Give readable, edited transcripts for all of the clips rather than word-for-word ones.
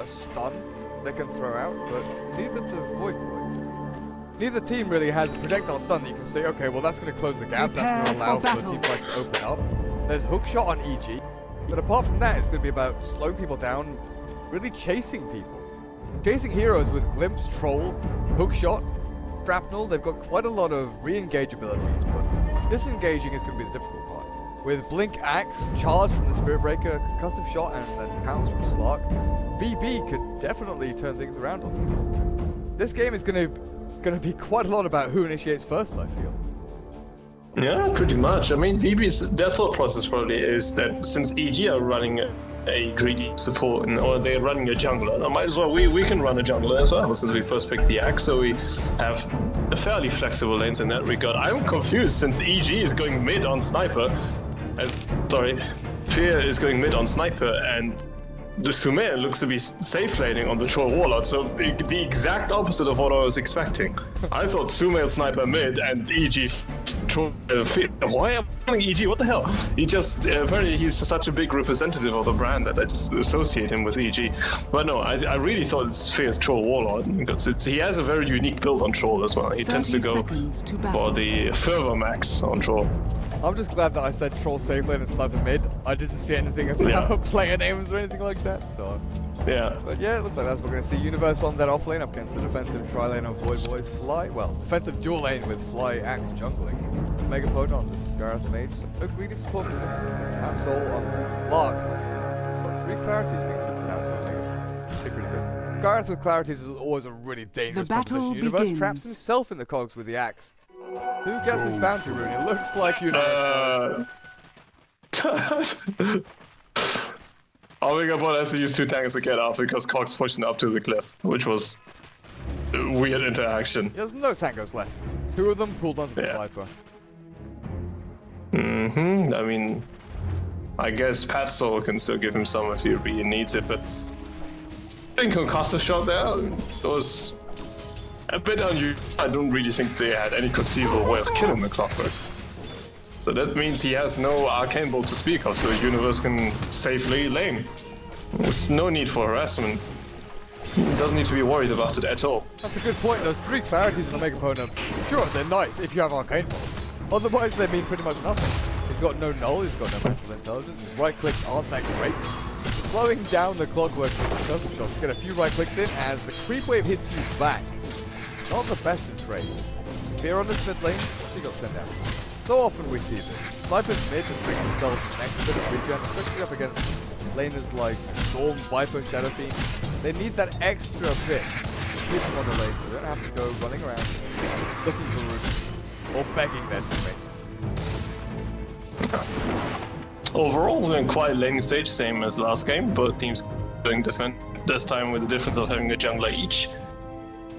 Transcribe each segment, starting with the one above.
a stun they can throw out, but neither do Void Boys. Neither team really has a projectile stun that you can say, okay, well that's going to close the gap, that's going to allow for team fights to open up. There's hook shot on EG, but apart from that, it's going to be about slowing people down, really chasing people. Chasing heroes with Glimpse, Troll, hook shot, Shrapnel, they've got quite a lot of re-engage abilities, but disengaging is going to be the difficult part. With Blink Axe, Charge from the Spirit Breaker, Concussive Shot, and then Pounce from Slark, VB could definitely turn things around on them. This game is going to be quite a lot about who initiates first, I feel. Yeah, pretty much. I mean, their thought process probably is that since EG are running a greedy support, or they're running a jungler, I might as well, we can run a jungler as well, since we first picked the Axe, so we have a fairly flexible lanes in that regard. I'm confused, since EG is going mid on Sniper, Fear is going mid on Sniper, and the Sumer looks to be safe laning on the Troll Warlord, so the exact opposite of what I was expecting. I thought Sumer Sniper mid and EG Troll. Why am I running EG? What the hell? He just apparently he's such a big representative of the brand that I just associate him with EG. But no, I really thought it's Fear's Troll Warlord because he has a very unique build on Troll as well. He tends to go for the Fervor Max on Troll. I'm just glad that I said Troll safe lane and Sniper mid. I didn't see anything about player names or anything like that, so... Yeah. But yeah, it looks like that's what we're going to see. Universe on that off lane up against the defensive tri-lane of Void Boys Fly. Well, defensive dual lane with Fly Axe jungling. Megapode on the Scarlet Mage. No greedy support from this team. Asshole on the Slark. Got 3 clarities being sent down to Mega. Pretty good. Gareth with clarities is always a really dangerous proposition. Universe traps himself in the cogs with the axe. Who gets this bounty rune? It looks like Universe. I think Bot has to use 2 tanks to get up because Cox pushed him up to the cliff, which was a weird interaction. There's no tangos left. 2 of them pulled onto the Viper. I mean, I guess Pat Soul can still give him some if he really needs it, but I think Concussive Shot there was a bit unusual. I don't really think they had any conceivable way of killing the Clockwork. So that means he has no arcane bolt to speak of, so the Universe can safely lane. There's no need for harassment. He doesn't need to be worried about it at all. That's a good point. Those 3 clarities in the Mega Opponent, sure, they're nice if you have arcane bolt. Otherwise, they mean pretty much nothing. He's got no null, he's got no mental intelligence, his right clicks aren't that great. Slowing down the Clockwork with the Concussive Shots, get a few right clicks in as the creep wave hits you back. Not the best in trade. Fear on this mid lane, she got sent down. So often we see this. Snipers mid and bring themselves an extra bit of regen, especially up against laners like Storm, Viper, Shadow Fiend. They need that extra bit to keep them on the lane, so they don't have to go running around looking for roots or begging their teammates. Overall, we're in quite lane stage, same as last game. Both teams doing different, this time with the difference of having a jungler each.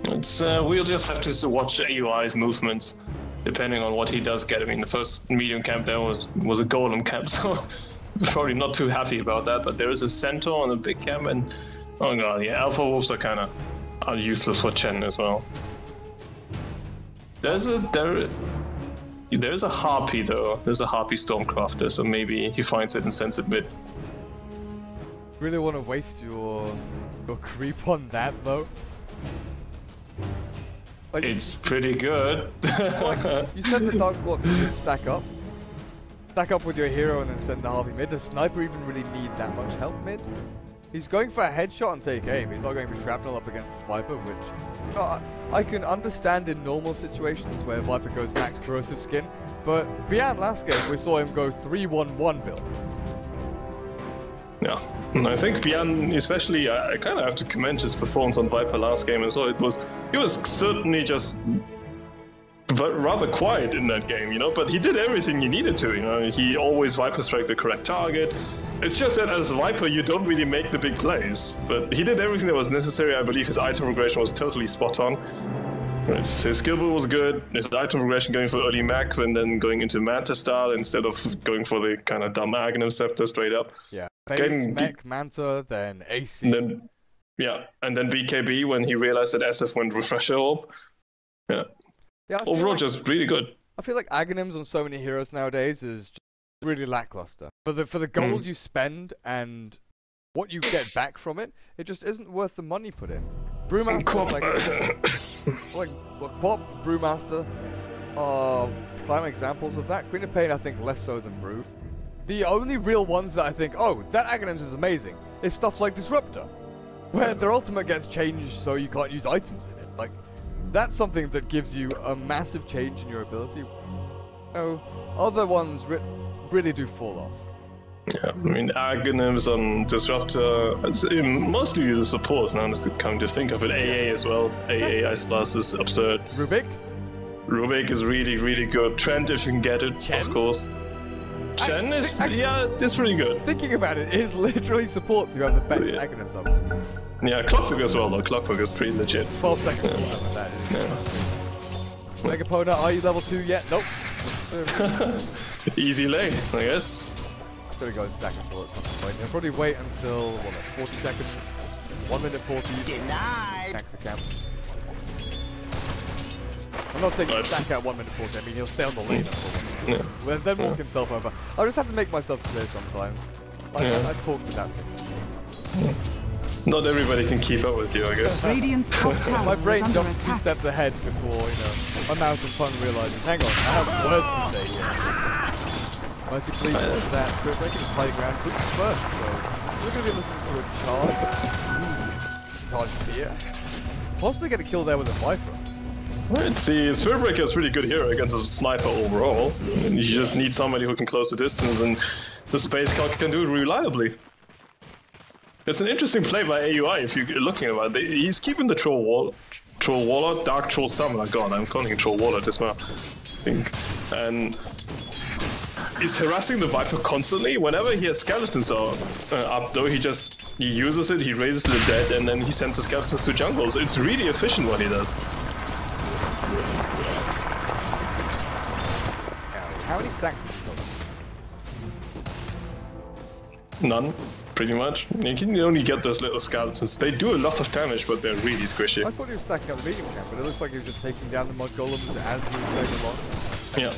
It's we'll just have to watch AUI's movements, depending on what he does get. I mean, the first medium camp there was a golem camp, so probably not too happy about that. But there is a centaur on the big camp, and oh god, yeah, alpha wolves are kind of useless for Chen as well. There's a harpy though. There's a harpy stormcrafter, so maybe he finds it and sends it mid. Really want to waste your creep on that though? Like, it's pretty good. Like, you said the Dark Block can just stack up with your hero and then send the Harpy mid. Does Sniper even really need that much help mid? He's going for a headshot and take aim. He's not going for shrapnel up against Viper, which, you know, I can understand in normal situations where Viper goes max corrosive skin, but beyond last game we saw him go 3-1-1 build. Yeah, and I think Bian, especially, I kind of have to commend his performance on Viper last game as well. He was certainly just rather quiet in that game, you know, but he did everything he needed to, you know. He always Viper strike the correct target. It's just that as a Viper, you don't really make the big plays, but he did everything that was necessary. I believe his item progression was totally spot on. His skill build was good, his item progression going for early Mac and then going into Manta style instead of going for the kind of dumb Aghanim Scepter straight up. Yeah, Phase, Mech, Manta, then AC. And then BKB when he realized that SF went Refresher Orb. Yeah, overall just really good. I feel like Aghanims on so many heroes nowadays is just really lackluster. For the gold you spend and what you get back from it, it just isn't worth the money put in. Brewmaster, like Pop, Brewmaster are prime examples of that. Queen of Pain, I think, less so than Brew. The only real ones that I think, oh, that Aghanims is amazing, is stuff like Disruptor, where their ultimate gets changed so you can't use items in it. Like, that's something that gives you a massive change in your ability. Oh, other ones really do fall off. Yeah, I mean, Aghanims on Disruptor, mostly uses supports now that I come to think of it. AA as well. AA Ice Blast is absurd. Rubik? Rubik is really, really good. Trent, if you can get it, Chen? Of course. Chen is, yeah, it's pretty good. Thinking about it, it is literally support to have the best Aghanims up. Yeah, Clockwork as well, though. Clockwork is pretty legit. 12 seconds. Yeah. That is. Yeah. Megapona, are you level 2 yet? Nope. Easy lane, I guess. Gotta go and stack a full at some point. He'll probably wait until, what, like 40 seconds? 1 minute 40. Denied. Stack the camp. I'm not saying he'll stack out 1 minute 40, I mean he'll stay on the lane and then walk himself over. I just have to make myself clear sometimes. I talk to that thing. Not everybody can keep up with you, I guess. Radiant's top tower My brain is under jumps 2 attack. steps ahead before, you know, I'm out of fun realizing, hang on, I have words to say here. Mercy, please, what's that? Spirit Breaker is fighting around Boots first, so we're going to be looking for a charge. Charge fear. Possibly get a kill there with a Viper. Right, see, Spirit Breaker is pretty good here against a sniper overall. And you just need somebody who can close the distance, and the Space Calc can do it reliably. It's an interesting play by AUI if you're looking at it. He's keeping the Troll Warlord, Dark Troll Summoner. God, I'm calling him Troll Warlord as well, I think. And he's harassing the Viper constantly. Whenever he has skeletons up, though, he uses it, he raises the dead, and then he sends the skeletons to jungle. So it's really efficient what he does. How many stacks has he got? None, pretty much. You can only get those little skeletons. They do a lot of damage, but they're really squishy. I thought he was stacking up the medium camp, but it looks like he was just taking down the mud golems as he was going along. Yeah.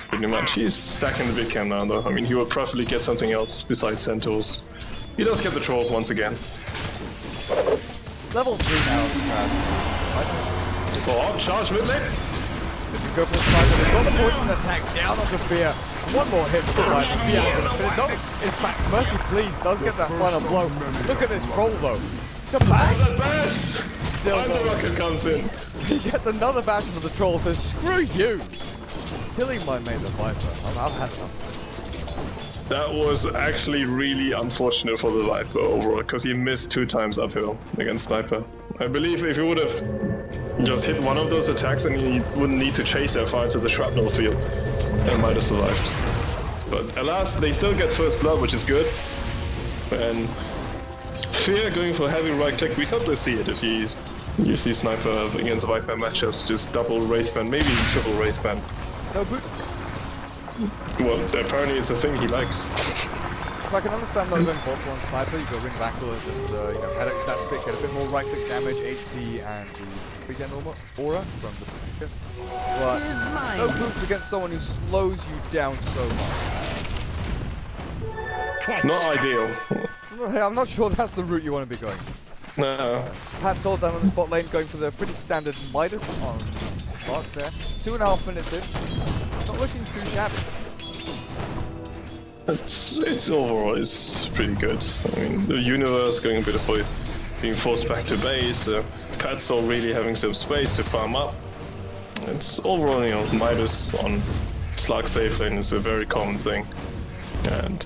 Pretty much. He's stacking the big camp now, though. I mean, he will probably get something else besides Centaurs. He does get the troll once again. Level 3 now. Oh, charge mid lane. If you go for the sniper, they've got the poison attack down onto Fear. One more hit for the sniper. Fear gonna finish. No, in fact, Mercy Please does get that final blow. Look at this troll though. The bash! The best! Still and the rocket comes in. He gets another bash for the troll, so screw you! Killing my mate the Viper. I've had enough. That was actually really unfortunate for the Viper overall, because he missed 2 times uphill against Sniper. I believe if he would have just hit one of those attacks, and he wouldn't need to chase that far into the shrapnel field, and might have survived. But alas, they still get first blood, which is good. And Fear going for heavy right click, we sometimes see it if you see Sniper against Viper matchups, just double Wraithband, maybe even triple Wraithband. No boots. Well, apparently it's a thing he likes. So I can understand not going for one sniper, you go ring back or just, head up stats quick, get a bit more right click damage, HP, and the regen aura from the Boots. But no boots against someone who slows you down so much. Not ideal. I'm not sure that's the route you want to be going. No. Perhaps hold down on the bot lane, going for the pretty standard Midas on Mark there. 2.5 minutes in. Not looking too shabby. It's overall, it's pretty good. I mean, the universe going a bit of being forced back to base, Petzel really having some space to farm up. It's overall, you know, Midas on Slug safe lane is a very common thing. And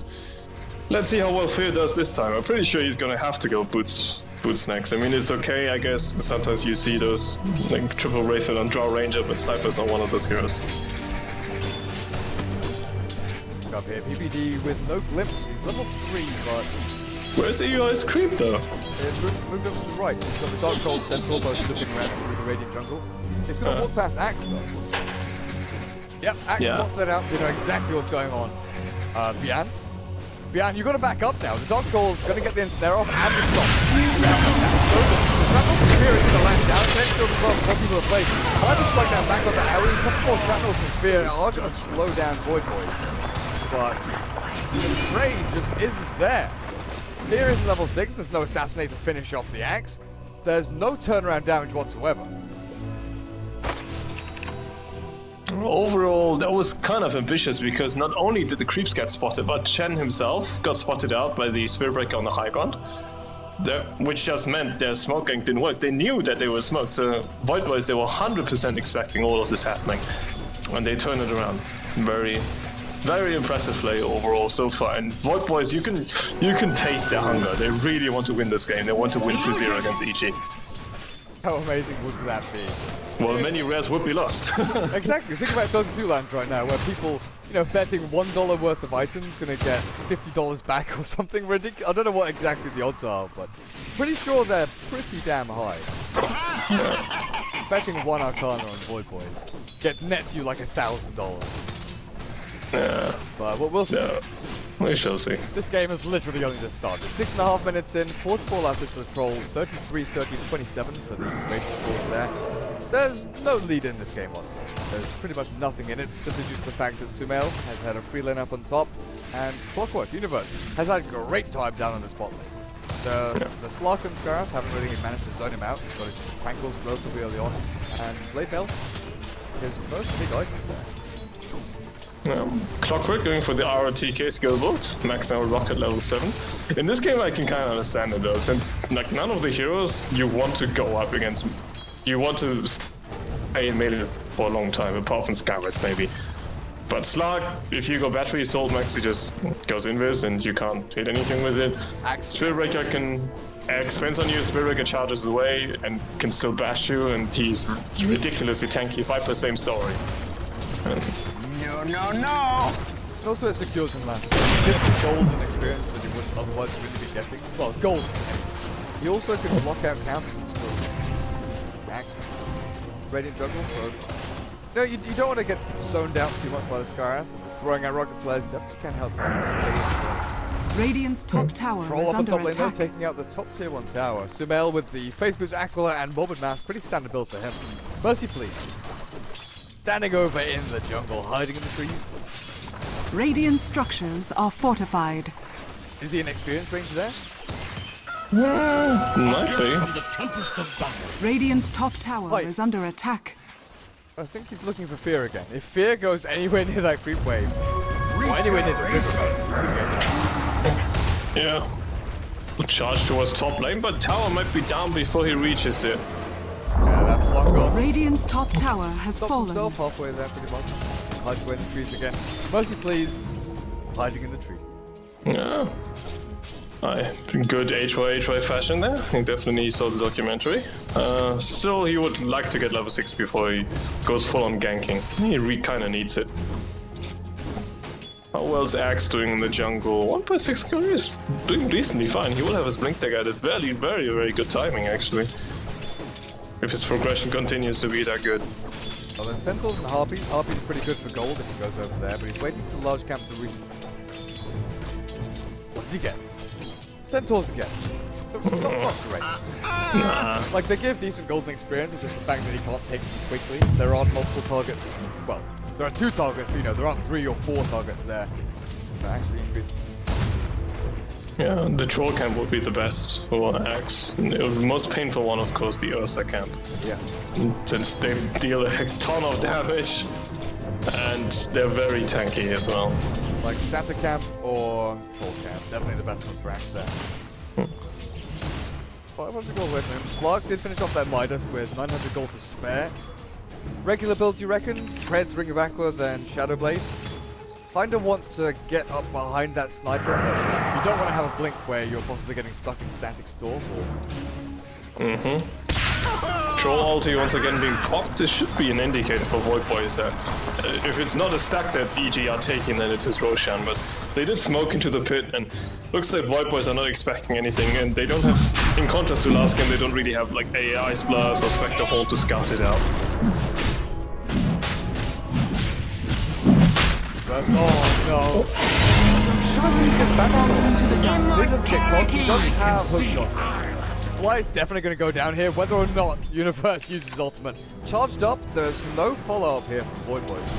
let's see how well Fear does this time. I'm pretty sure he's gonna have to go Boots next. I mean, it's okay, I guess. Sometimes you see those like triple Wraithband on draw ranger, but Sniper's not one of those heroes. Up here, PPD with no glimpse. He's level 3, but Where's EUI's creep though? it's moved over to the right. He's got the Dark Cold Central, both looking around through the Radiant Jungle. He's gonna walk past Axe though. Yep, Axe spots that out. You know exactly what's going on. Bian, you gotta back up now. The Dark Troll's gonna get the ensnare off and the stop. Shrapnel from Fear is gonna land down. Then still as well, some people are playing. I just like that back onto Harry. A couple more shrapnels from Fear are gonna slow down Void Boys. But The trade just isn't there. Fear is level 6, there's no assassinate to finish off the axe. There's no turnaround damage whatsoever. Overall, that was kind of ambitious because not only did the creeps get spotted, but Chen himself got spotted out by the Spirit Breaker on the high ground. Which just meant their smoking didn't work. They knew that they were smoked, so Void Boys, they were 100% expecting all of this happening. And they turned it around. Very, very impressive play overall so far. And Void Boys, you can taste their hunger. They really want to win this game. They want to win 2-0 against EG. How amazing would that be? Well, many rares would be lost. Exactly. Think about Dota 2 land right now, where people, you know, betting $1 worth of items gonna get $50 back or something ridiculous. I don't know what exactly the odds are, but pretty sure they're pretty damn high. Betting 1 Arcana on Void Boys nets you like $1,000. Yeah. But we'll see. Yeah. We shall see. This game has literally only just started. 6.5 minutes in, 44 left for the Troll, 33, 13, 27 for the rating scores there. There's no lead in this game whatsoever. There's pretty much nothing in it, simply due to the fact that Sumail has had a free lane up on top, and Clockwork Universe has had a great time down on the spot lane. The Slark and Scarab haven't really managed to zone him out. He's got his Tranquils relatively early on, and Blade Bell is the first big item there. Clockwork going for the ROTK skill build, max out rocket level 7. In this game I can kind of understand it though, since like none of the heroes you want to go up against, you want to stay in melee for a long time, apart from Scarlet maybe. But Slark, if you go battery sold max, he just goes invis and you can't hit anything with it. Spirit Breaker can expense on you, Spirit Breaker charges away and can still bash you, and he's ridiculously tanky. Viper, same story. No! And also it secures him land. Gives him golden experience that he wouldn't otherwise really be getting. Well, golden. He also can block out counters and stuff. Axe. Radiant jungle, so... No, you don't want to get zoned out too much by the Skyrath. Throwing out rocket flares definitely can help you stay in. Radiant's top tower Troll is up on under top lane though, attack. taking out the top tier 1 tower. Sumail with the face boots, Aquila, and Morbid Mask. Pretty standard build for him. Mercy, please. Standing over in the jungle, hiding in the trees. Radiant structures are fortified. Is he in experience range there? Might be. Radiant's top tower is under attack. I think he's looking for Fear again. If Fear goes anywhere near that creep wave, or anywhere near the river, he's gonna get charged. Yeah. Charge towards top lane, but tower might be down before he reaches it. Yeah, that's long gone. Radiant's top tower has Stops fallen. himself halfway there, pretty much. Hides away in the trees again. Mercy, please. Hiding in the tree. Yeah. Good HY fashion there. He definitely saw the documentary. Still, he would like to get level 6 before he goes full on ganking. He kind of needs it. How well's Axe doing in the jungle? 1.6 kill is doing decently fine. He will have his blink tag at it. Very, very, very good timing actually. If his progression continues to be that good. Well, there's Centaurs and Harpies. Harpies are pretty good for gold if he goes over there, but he's waiting for the large camp to reach. What does he get? Centaurs again. Not great. Nah. Like, they give decent golden experience, it's just the fact that he can't take them quickly. There aren't multiple targets. Well, there are 2 targets, but you know, there aren't 3 or 4 targets there. That actually increase. Yeah, the troll camp would be the best for Axe. The most painful one, of course, the Ursa camp. Yeah. Since they deal a ton of damage, and they're very tanky as well. Like Santa camp or Troll camp, definitely the best ones for Axe there. 500 gold away from him. Slark did finish off that Midas with 900 gold to spare. Regular build, you reckon? Treads, Ring of Aquila, then Shadow Blade. Kinda want to get up behind that sniper, but you don't want to have a blink where you're possibly getting stuck in static storm. Troll ulti once again being popped. This should be an indicator for Void Boys that if it's not a stack that EG are taking, then it is Roshan. But they did smoke into the pit, and looks like Void Boys are not expecting anything, and they don't have, in contrast to last game, they don't really have like AI Splash or Spectre Hold to scout it out. Oh no. Should have seen this back To the down. Needless to get close, he doesn't have hookshot. Fly's definitely going to go down here, whether or not Universe uses ultimate. Charged up, there's no follow-up here from Void Boys.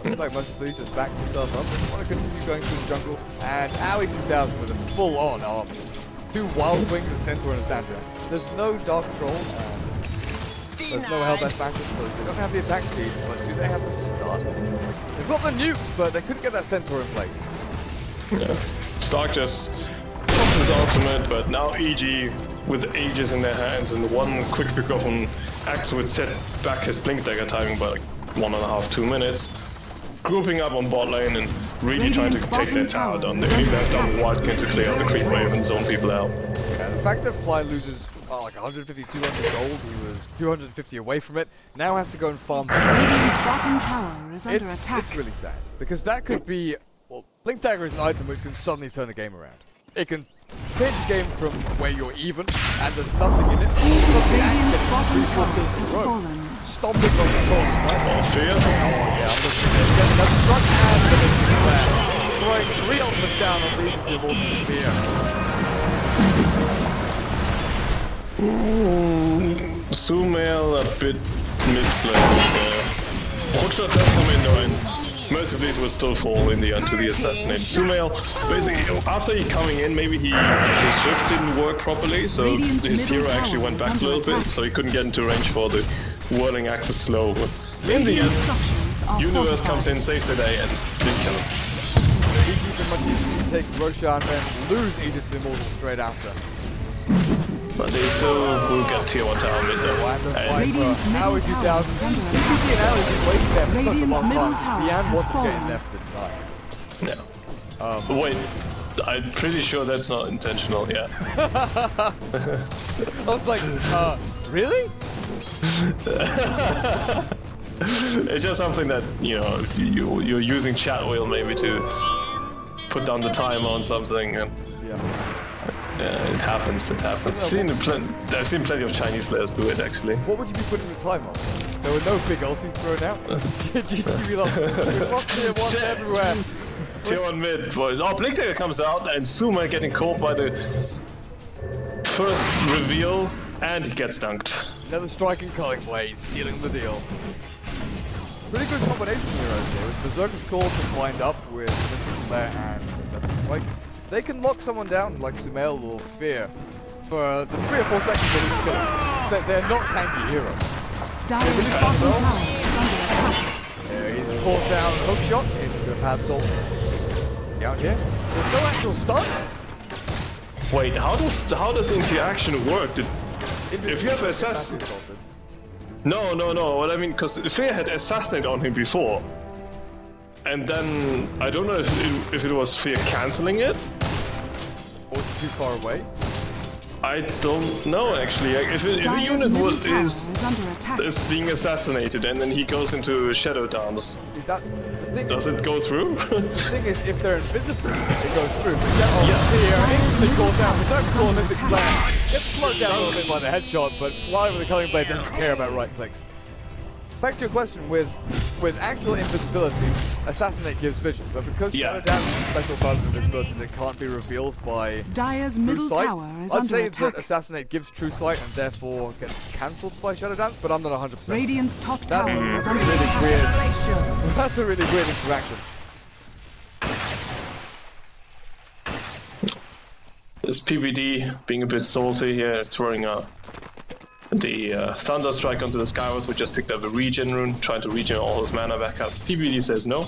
Looks like Medford just backs himself up. They want to continue going through the jungle. And Owie 2000 with a full-on army. 2 Wild Wings, a Centaur, and a Santa. There's no Dark Troll. There's no Hellbest Mantis, so they don't have the attack speed, but do they have the stun? They've got the nukes, but they couldn't get that Centaur in place. Yeah. Stark just popped his ultimate, but now EG with Aegis in their hands and one quick pick off on Axe would set back his Blink Dagger timing by like 1.5, 2 minutes. Grouping up on bot lane and really trying to take their tower down. They even have done Wildkin to clear out the creep wave and zone people out. Yeah, the fact that Fly loses like 150, 200 gold, he was 250 away from it, now has to go and farm. Radiant's bottom tower is under attack. It's really sad, because that could be, well, Blink Dagger is an item which can suddenly turn the game around. It can change the game from where you're even, and there's nothing in it. Radiant's bottom tower has fallen. Stomping on the sword. Oh, Fear? Oh, yeah, I'm looking at it. Getting that struck and the missing there. Throwing 3 ultimates down on the Aegis of Fear. Sumail a bit misplaced there. Hookshot does come in though, and most of these will still fall in the end to the assassinate. Sumail, basically, after he coming in, maybe his shift didn't work properly, so his hero actually went back a little bit, so he couldn't get into range for the whirling axis slow. But in the end, Universe comes in, saves the day, and they kill him. Easy can much easier take Roshan and lose Aegis the Immortal straight after. But they still will get tier 1 tower mid though. Radiant's middle tower is under attack. Radiant's middle tower has fallen. Yeah. Wait, I'm pretty sure that's not intentional, yeah. I was like, really? It's just something that, you know, you're using chat wheel maybe to put down the timer on something, and yeah, it happens. I've seen plenty of Chinese players do it actually. What would you be putting the timer on? There were no big ultis thrown out. GGB lost. We've lost tier 1 everywhere. Tier 1 mid, boys. Oh, Blink Dagger comes out, and Suma getting caught by the first reveal, and he gets dunked. Another striking Culling Blade, sealing the deal. Pretty good combination here, I'd say. With Berserker's Call combined up with Mythical Lair and Strike. They can lock someone down like Sumail or Fear for the 3 or 4 seconds that we kill them. They're not tanky heroes. Dire's bottom tower is under attack. He's caught down Hookshot into Pad Salt. Down here. There's no actual stun. Wait, how does interaction work? If you have assassin. No. What I mean, because Fear had assassinate on him before. And then, I don't know if it was Fear cancelling it? Or was it too far away? I don't know actually. If a unit is being assassinated and then he goes into Shadow Dance, See, does it go through? The thing is, if they're invisible, it goes through. But Fear instantly calls down. Berserk Claw, Mystic Flare. Gets slowed down a little bit by the headshot, but Fly with the Culling Blade doesn't care about right clicks. Back to your question, with actual invisibility, Assassinate gives vision, but because Shadow Dance is a special part of invisibility that can't be revealed by Dire's middle tower is under attack. I'd say that Assassinate gives True Sight and therefore gets cancelled by Shadow Dance, but I'm not 100%. Radiant's top tower is under really attack. weird. That's a really weird interaction. This PBD being a bit salty here, throwing the Thunder Strike onto the Skywards. We just picked up the regen rune, trying to regen all his mana back up. PBD says no.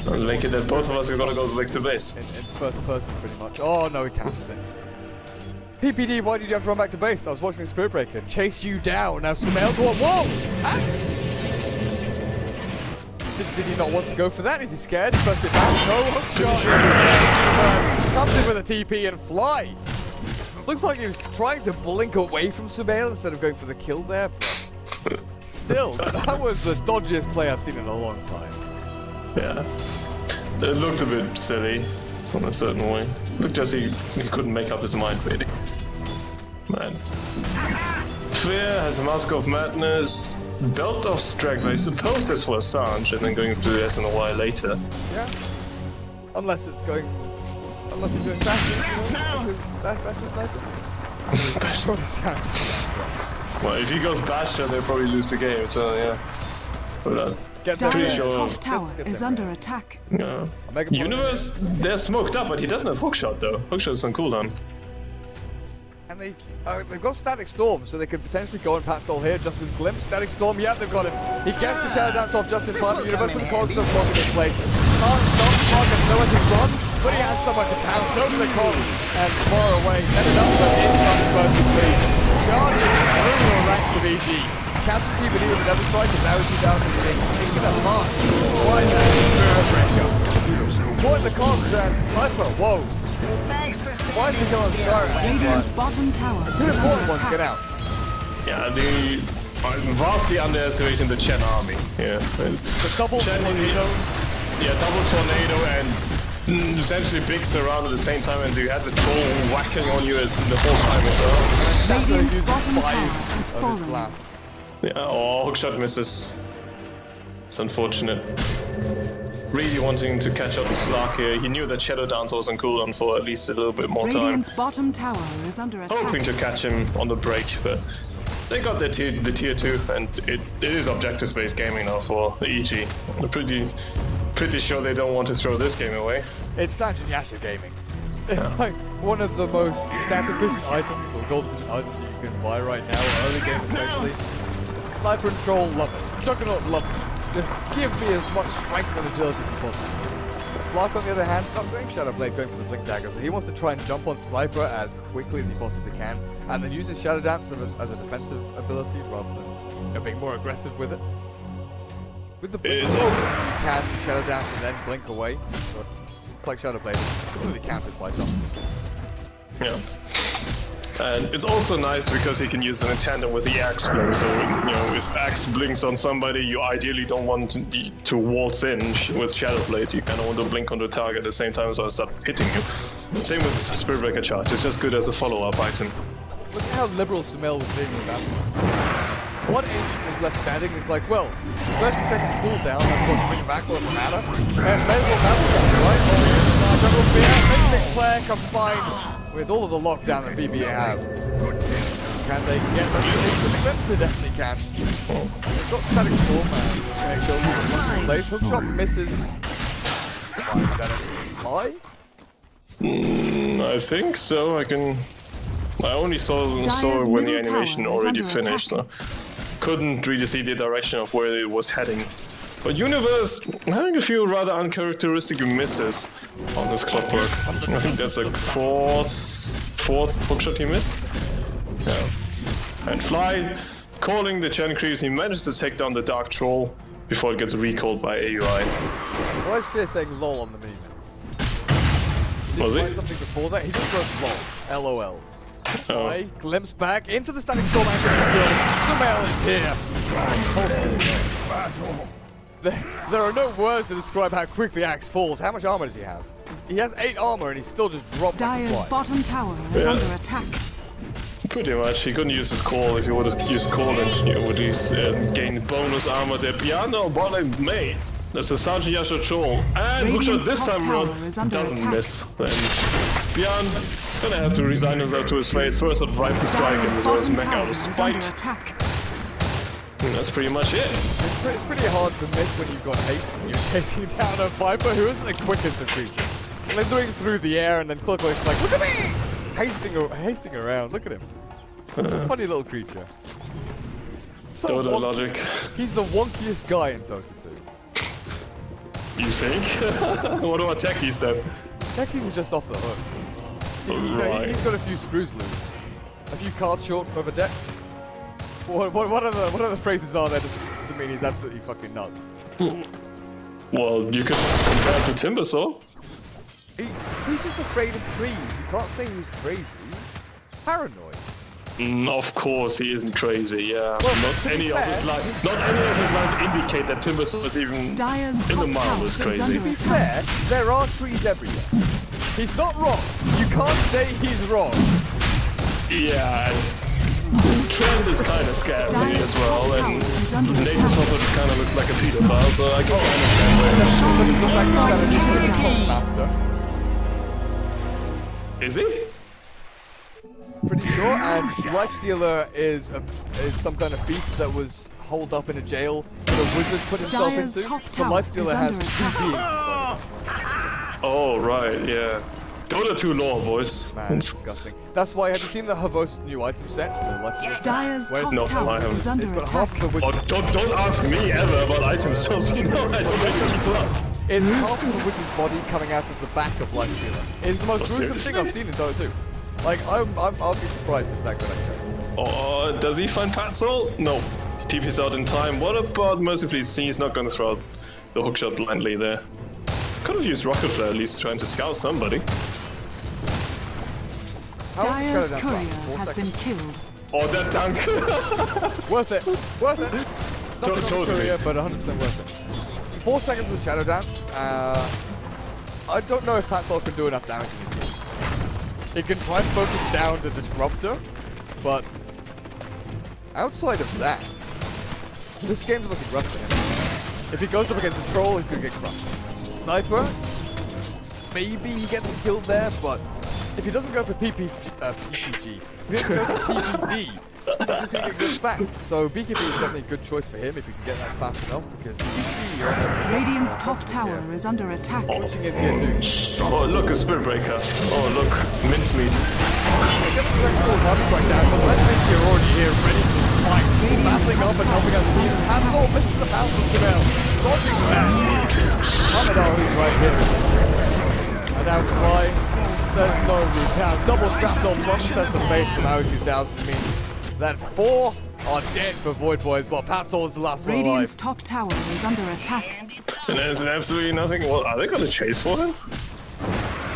I'll make it that both of us are gonna go back to base. In first person, pretty much. Oh no, he cancels it. PPD, why did you have to run back to base? I was watching the Spirit Breaker chase you down. Now Sumail, go on. Whoa! Axe! Did he not want to go for that? Is he scared? He pressed it back. No hookshot. Comes in with a TP and Fly. Looks like he was trying to blink away from Sumail instead of going for the kill there. But still, that was the dodgiest play I've seen in a long time. Yeah. It looked a bit silly in a certain way. It looked as he couldn't make up his mind, really. Man. Fear has a Mask of Madness, Belt of Strength. I suppose that's for Assange, and then going to the SNY later. Yeah. Unless it's going Bastion, Bastion sniper. Well, if he goes Bastion, they'll probably lose the game, so yeah. But Get them Dire's there. top tower is under attack. Yeah. Universe, they're smoked up, but he doesn't have hookshot though. Hookshot's on cooldown. And they've got Static Storm, so they could potentially go and pass all here just with Glimpse. Static Storm, yeah, they've got him. He gets the Shadow Dance off just in time. The Universe with the Cogs just locking in place. Can't stop Smog and nowhere to run, but he has someone to pounce over the Cogs and far away. Set it up for in comes first lead. Charging through the ranks of EG. Captain keep it even with every strike, and now he's down to the king. Taking a march. Right there, caught in the Cogs and Slifer, whoa. Why is he going to start? Radiant's bottom tower Two is important under ones, attack. get out. Yeah, the vastly underestimating the Chen army. Yeah, The double tornado. Yeah, double tornado and essentially big surround at the same time, and you had the troll whacking on you as the whole time as well. Radiant's Uses bottom 5 tower has of his fallen. blasts. Yeah, oh, hookshot misses. It's unfortunate. Really wanting to catch up to Slark here. He knew that Shadow Dance was on cooldown for at least a little bit more time. Radiant's bottom tower is under attack. Hoping to catch him on the break, but they got the tier 2, and it is objective-based gaming now for the EG. I'm pretty sure they don't want to throw this game away. It's Sanjin Yasha gaming. It's like one of the most static vision items or gold vision items that you can buy right now, early game especially. Sniper and Troll love it. Juggernaut loves it. Just give me as much strength and agility as possible. Block, on the other hand, not going Shadow Blade, going for the Blink Dagger. So he wants to try and jump on Sniper as quickly as he possibly can, and then use his Shadow Dance as a defensive ability rather than being more aggressive with it. With the Blink, you can Shadow Dance and then blink away, but like Shadow Blade, it's completely countered by jump. Yeah. And it's also nice because he can use it in tandem with the Axe Blink, so if Axe blinks on somebody, you ideally don't want to waltz in with Shadow Blade. You kind of want to blink on the target at the same time so I start hitting you. Same with Spirit Breaker Charge, it's just good as a follow-up item. Look at how liberal Samil was being with that. 1 inch was left standing, it's like, well, 30-second cooldown, I've got to bring it back on the matter. And may as well have right? Oh, Jungle Fear, Mystic Flare comes fine. With all of the lockdown that BB have. Can they get the Glimpse? They definitely can. They've got Static Storm and place. Hookshot misses. Fly? I think so. I only saw it when the animation already finished. So couldn't really see the direction of where it was heading. But Universe having a few rather uncharacteristic misses on this Clockwork. I think that's like fourth hookshot he missed. Yeah. And Fly calling the Chen creeps, he manages to take down the Dark Troll before it gets recalled by AUI. Why is Fear saying LOL on the meme? Did Was he he? find something before that? He just wrote LOL. LOL. Fly, Glimpse back into the Static Storm and Sumail is here. There are no words to describe how quickly Axe falls. How much armor does he have? He has 8 armor and he's still just dropped like a Dire's fly. bottom tower is under attack. Pretty much. He couldn't use his call. If he would have used call, and he would have gained bonus armor there. Piano, what I made. That's a Sanjin Yasha Troll. And Hookshot this time around doesn't miss. Then Bjorn gonna have to resign himself to his fate. First at Viper Strike and as well as Mech out of Spite. And that's pretty much it. It's pretty hard to miss when you've got haste and you're chasing down a Viper who isn't the quickest of creatures. Slithering through the air and then Clockwork's like, look at me! Hasting around, look at him. Such a funny little creature. So Dota wonky. logic. He's the wonkiest guy in Dota 2. You think? What about Techies then? Techies are just off the hook. Right. He's got a few screws loose. A few cards short over deck. What other phrases are there to mean he's absolutely fucking nuts? Well, you could compare it to Timbersaw. He's just afraid of trees. You can't say he's crazy. Paranoid. Of course he isn't crazy, yeah. Well, not any of his lines indicate that Timbersaw is even in the mildest crazy. To be fair, there are trees everywhere. He's not wrong. You can't say he's wrong. Yeah, Trend is kind of scary as well, and Nature's Prophet kind of looks like a pedophile, so I can understand where he's Master. Is he? Pretty sure, and Lifestealer is some kind of beast that was holed up in a jail that a wizard put himself into. The Lifestealer has 2 beings inside. Oh, right, yeah. Dota 2 lore, boys. Man, it's disgusting. That's why, have you seen the Havos new item set? Dyer's top tower is under attack. Half the don't ask me ever about item sales. No, I don't keep up. It's half of the wizard's body coming out of the back of Lifestealer. It's the most gruesome thing I've seen in Dota 2. Like, I'll be surprised if that good actually. Oh, does he find Pat Soul? No. He TP's out in time. What about Mercifully? He's not going to throw out the hookshot blindly there. Could have used Rocket Flare at least trying to scout somebody. Dyer's courier has been killed. Oh, that dunk! Worth it. Worth it. Not Totally. Courier, but 100% worth it. 4 seconds of Shadow Dance. I don't know if Pat Soul can do enough damage in this game. He can try and focus down the Disruptor, but outside of that, this game's looking rough for him. If he goes up against the Troll, he's going to get crushed. Sniper, maybe he gets killed there, but if he doesn't go for PPG, if he doesn't go for PPD, doesn't think it goes back. So BKB is definitely a good choice for him if he can get that fast enough, because Radiant's top tower is under attack. Pushing in tier 2. Oh, look, a Spirit Breaker. Oh, look, mincemeat. Get the Sexual Harvest right down, but let's make you're already here, ready to fight. Passing up and helping out the team. Hansel misses the pounce of Jamel. Dodging back. Hamadal is right here. And now Fly. There's no route out. Double strapped on one test of face from Maui 2000 means that 4 are dead for Void Boys, while Pat Soul is the last one alive. Radiant's top tower is under attack. And there's absolutely nothing. Well, are they going to chase for him?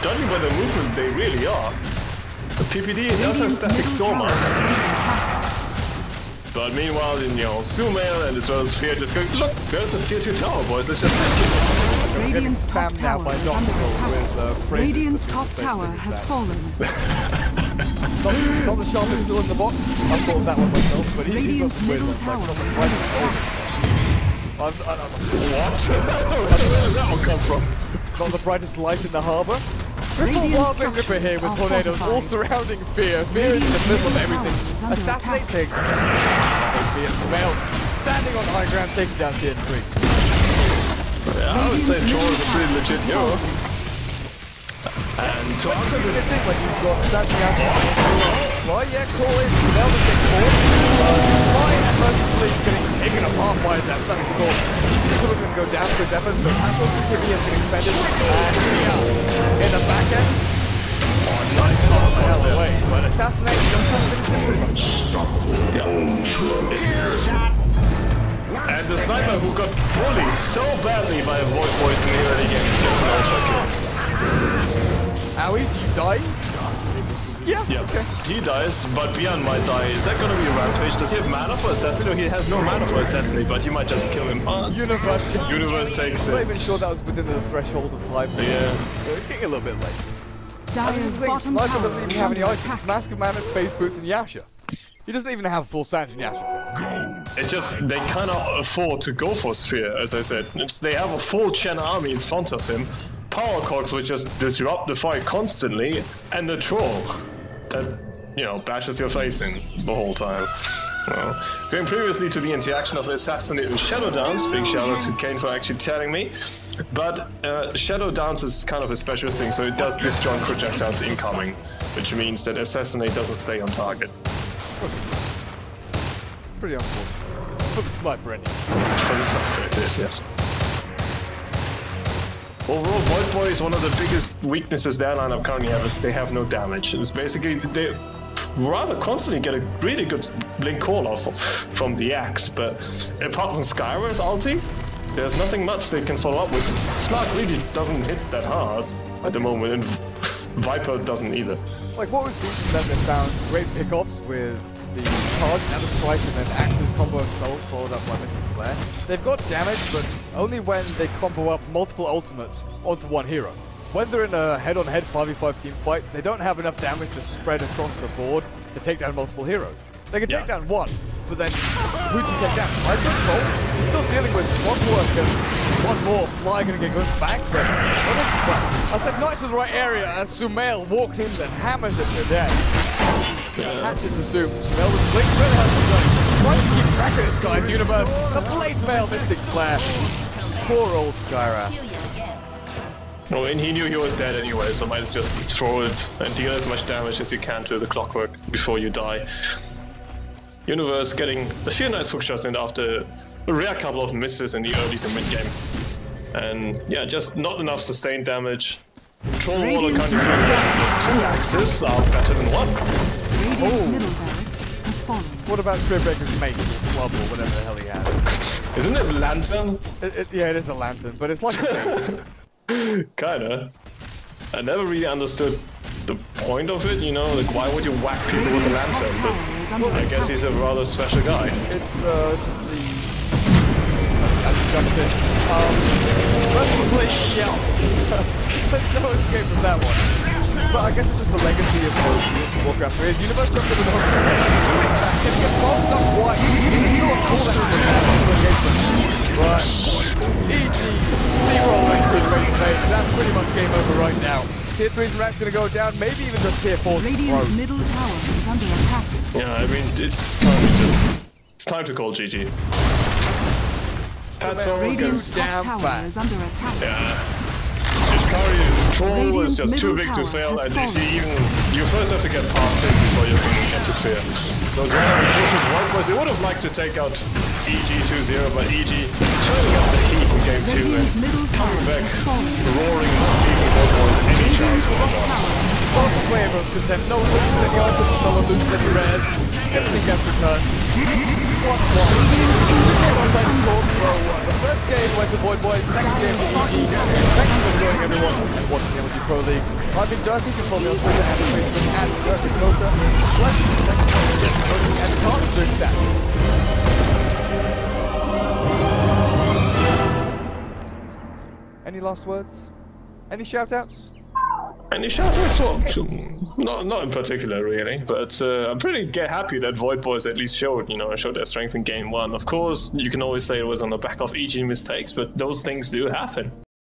Judging by the movement, they really are. The PPD does have static Soma. But meanwhile, Sumail and as well as Fear just going, look, there's a tier 2 tower, boys, let's just take it. Radiant's top tower is under attack. Radiant's top tower has fallen. Not the sharpest tool in the box. I thought of that one myself, but Radiant's middle tower is under attack. What? Where did that one come from? Not the brightest light in the harbour. Triple Wildling Ripper here with tornadoes all surrounding Fear. Fear is in the middle of everything. Assassinate takes him. Fear failed. Standing on high ground, taking down tier 3. Yeah, I would say Troll is a pretty legit hero. And to answer this thing, like you've got standing out Fly, yeah, call in. Now the big four. Fly and Mercifully getting taken apart by that stunning score. He's going to go down for his efforts, but Hansel PPD has been expended. And in the back end. Nice pass the hell away, but Assassinate just has been and the sniper who got bullied so badly by a Void Boys in the early game gets an ultra kill. Owie, do you die? Yeah, okay. He dies, but Bjorn might die. Is that going to be a rampage? Does he have mana for Assassinate? No, he has no mana for Assassinate, but he might just kill him. Universe takes it. I'm not even sure that was within the threshold of time. Yeah. It's getting a little bit late. Dyer's bottom Sniper tower doesn't even is have under any items. attack. Mask of Mammoth, Space Boots, and Yasha. He doesn't even have full Sanj and Yasha. It's just, they cannot afford to go for Sphere, as I said. They have a full Chen army in front of him. Power Cogs would just disrupt the fight constantly, and the Troll that, bashes your face in the whole time. Well, going previously to the interaction of Assassinate and Shadow Dance, big shout out to Kane for actually telling me. But Shadow Dance is kind of a special thing, so it does disjoint projectiles incoming, which means that Assassinate doesn't stay on target. Pretty unfortunate. For the sniper anyway. For the sniper it is, yes. Overall, Void Boy is one of the biggest weaknesses their lineup currently have is they have no damage. It's basically, they rather constantly get a really good blink call-off from the Axe, but apart from Skywrath ulti, there's nothing much they can follow up with. Slark really doesn't hit that hard at the moment, and Viper doesn't either. Like what we've seen from them, they've found great pickoffs with the charge and the strike, and then Axe's combo spells followed up by Mystic Flare. They've got damage, but only when they combo up multiple ultimates onto one hero. When they're in a head-on-head 5v5 team fight, they don't have enough damage to spread across the board to take down multiple heroes. They can take down one, but then who do you take down? I Troll, he's still dealing with one worker, one more Fly gonna get good back, but I said not to the right area as Sumail walks in and hammers it to death. Hatchets of Doom. Sumail with Blink really has to trying to keep track of this guy's universe. The blade fail Mystic Flare. Poor old Skyrath. No, and he knew he was dead anyway, so might as just throw it and deal as much damage as you can to the clockwork before you die. Universe getting a few nice hookshots in after a rare couple of misses in the early to mid game. And yeah, just not enough sustained damage. Troll Water kind of feeling that two axes are better than one. What about Spiritbreaker's mate, or club, or whatever the hell he has? Isn't it lantern? Yeah, it is a lantern, but it's like a face. Kinda. I never really understood the point of it, you know, like why would you whack people with a lantern? But I guess he's a rather special guy. It's just the... I jumped in. First yeah. There's no escape from that one. But I guess it's just the legacy of Warcraft 3. His universe jumped into the hook. Back and gets bombed up white. It's still a cool but EG steamrolling through the race phase. That's pretty much game over right now. Tier 3's Rack's gonna go down, maybe even just Tier 4's Radiant's middle tower is under attack. Yeah, I mean, it's kind of just... It's time to call GG. That's all Radiant's goes top down tower is under attack. Yeah. Troll is just too big to fail, and if you first have to get past it before you can interfere. So it's rather unfortunate. One was they would have liked to take out EG 2-0, but EG turning up the heat in game 2 and coming back roaring, not giving Void Boys any chance whatsoever. Both the way everyone's content. No one loses any items, no one loses any rares. Everything gets returned. What? The first game went to Void Boys, second game to EG. Thank you for joining everyone and watching the MLG Pro League. I've been Dirty, you can follow me on Twitter and Facebook at joinDOTA. Thank you for watching and start doing stats. Any last words? Any shout-outs? Any shout-outs? Well, not in particular, really. But I'm pretty happy that Void Boys at least showed their strength in game 1. Of course, you can always say it was on the back of EG mistakes, but those things do happen.